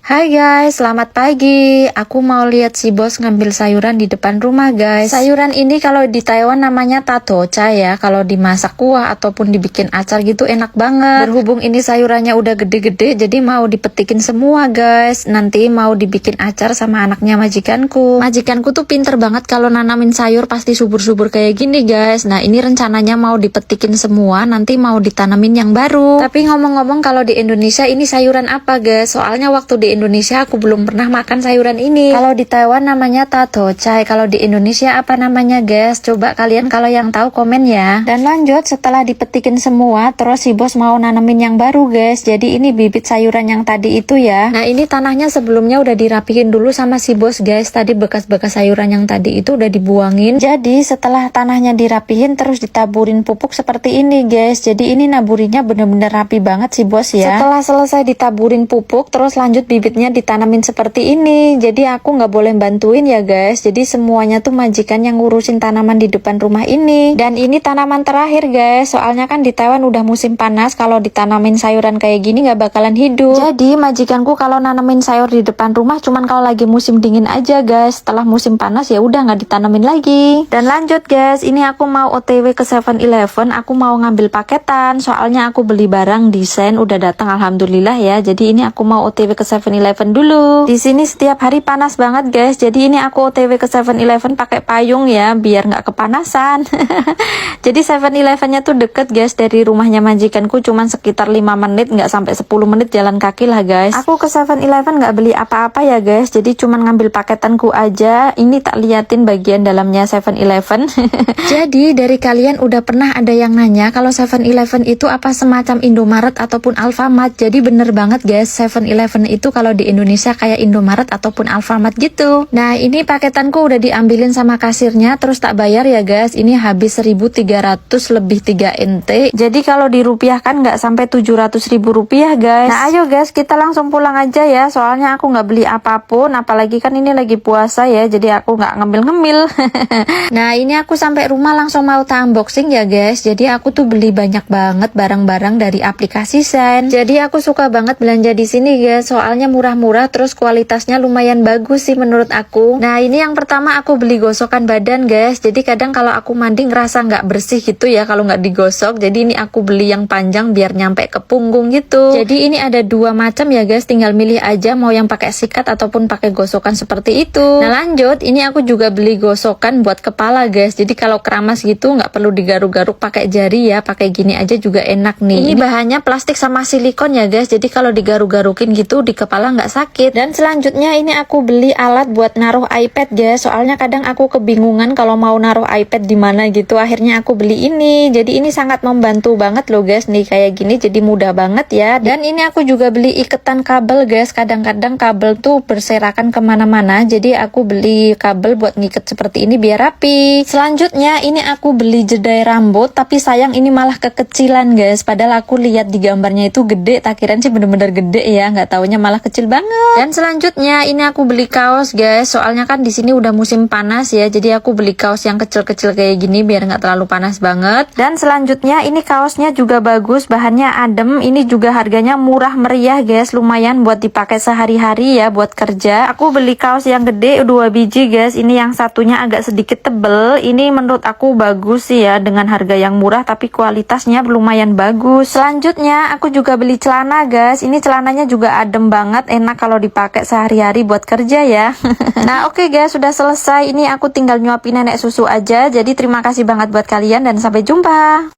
Hai guys, selamat pagi. Aku mau lihat si bos ngambil sayuran di depan rumah guys. Sayuran ini kalau di Taiwan namanya tatocha ya. Kalau dimasak kuah ataupun dibikin acar gitu enak banget. Berhubung ini sayurannya udah gede-gede, jadi mau dipetikin semua guys. Nanti mau dibikin acar sama anaknya majikanku. Majikanku tuh pinter banget kalau nanamin sayur pasti subur-subur kayak gini guys. Nah ini rencananya mau dipetikin semua, nanti mau ditanamin yang baru. Tapi ngomong-ngomong kalau di Indonesia ini sayuran apa guys? Soalnya waktu di Indonesia aku belum pernah makan sayuran ini. Kalau di Taiwan namanya tatocha, kalau di Indonesia apa namanya guys? Coba kalian kalau yang tahu komen ya. Dan lanjut setelah dipetikin semua, terus si bos mau nanemin yang baru guys. Jadi ini bibit sayuran yang tadi itu ya. Nah ini tanahnya sebelumnya udah dirapihin dulu sama si bos guys. Tadi bekas-bekas sayuran yang tadi itu udah dibuangin. Jadi setelah tanahnya dirapihin terus ditaburin pupuk seperti ini guys. Jadi ini naburinya bener-bener rapi banget si bos ya. Setelah selesai ditaburin pupuk, terus lanjut bibitnya ditanamin seperti ini. Jadi aku nggak boleh bantuin ya guys. Jadi semuanya tuh majikan yang ngurusin tanaman di depan rumah ini. Dan ini tanaman terakhir guys. Soalnya kan di Taiwan udah musim panas. Kalau ditanamin sayuran kayak gini nggak bakalan hidup. Jadi majikanku kalau nanamin sayur di depan rumah cuman kalau lagi musim dingin aja guys. Setelah musim panas ya udah nggak ditanamin lagi. Dan lanjut guys, ini aku mau OTW ke 7-Eleven. Aku mau ngambil paketan. Soalnya aku beli barang desain udah datang alhamdulillah ya. Jadi ini aku mau OTW ke 7-Eleven dulu. Di sini setiap hari panas banget guys. Jadi ini aku OTW ke 7-Eleven pakai payung ya biar nggak kepanasan. Jadi 7-Elevennya tuh deket guys dari rumahnya majikanku, cuman sekitar 5 menit, nggak sampai 10 menit jalan kaki lah guys. Aku ke 7-Eleven nggak beli apa-apa ya guys. Jadi cuman ngambil paketanku aja. Ini tak liatin bagian dalamnya 7-Eleven. Jadi dari kalian udah pernah ada yang nanya kalau 7-Eleven itu apa semacam Indomaret ataupun Alfamart. Jadi bener banget guys, 7-Eleven itu kalau di Indonesia kayak Indomaret ataupun Alfamart gitu. Nah ini paketanku udah diambilin sama kasirnya, terus tak bayar ya guys. Ini habis 1.300 lebih 3 NT. Jadi kalau dirupiahkan nggak sampai 700.000 rupiah guys. Nah ayo guys kita langsung pulang aja ya. Soalnya aku nggak beli apapun, apalagi kan ini lagi puasa ya. Jadi aku nggak ngemil-ngemil. Nah ini aku sampai rumah langsung mau unboxing ya guys. Jadi aku tuh beli banyak banget barang-barang dari aplikasi Sen. Jadi aku suka banget belanja di sini guys. Soalnya murah-murah terus kualitasnya lumayan bagus sih menurut aku. Nah ini yang pertama aku beli gosokan badan guys. Jadi kadang kalau aku mandi ngerasa nggak bersih gitu ya kalau nggak digosok. Jadi ini aku beli yang panjang biar nyampe ke punggung gitu. Jadi ini ada 2 macam ya guys. Tinggal milih aja mau yang pakai sikat ataupun pakai gosokan seperti itu. Nah lanjut ini aku juga beli gosokan buat kepala guys. Jadi kalau keramas gitu nggak perlu digaruk-garuk pakai jari ya. Pakai gini aja juga enak nih. Ini bahannya plastik sama silikon ya guys. Jadi kalau digaruk-garukin gitu di kepala nggak sakit. Dan selanjutnya ini aku beli alat buat naruh iPad guys. Soalnya kadang aku kebingungan kalau mau naruh iPad di mana gitu. Akhirnya aku beli ini. Jadi ini sangat membantu banget loh guys nih kayak gini. Jadi mudah banget ya. Dan ini aku juga beli iketan kabel guys. Kadang-kadang kabel tuh berserakan kemana-mana. Jadi aku beli kabel buat ngiket seperti ini biar rapi. Selanjutnya ini aku beli jedai rambut. Tapi sayang ini malah kekecilan guys. Padahal aku lihat di gambarnya itu gede. Tak kirain sih bener-bener gede ya. Nggak taunya malah kecil banget. Dan selanjutnya ini aku beli kaos guys. Soalnya kan di sini udah musim panas ya. Jadi aku beli kaos yang kecil-kecil kayak gini biar nggak terlalu panas banget. Dan selanjutnya ini kaosnya juga bagus. Bahannya adem. Ini juga harganya murah meriah guys. Lumayan buat dipakai sehari-hari ya buat kerja. Aku beli kaos yang gede 2 biji guys. Ini yang satunya agak sedikit tebel. Ini menurut aku bagus sih ya dengan harga yang murah tapi kualitasnya lumayan bagus. Selanjutnya aku juga beli celana guys. Ini celananya juga adem banget, enak kalau dipakai sehari-hari buat kerja ya. Nah oke guys, sudah selesai. Ini aku tinggal nyuapin nenek susu aja. Jadi terima kasih banget buat kalian dan sampai jumpa.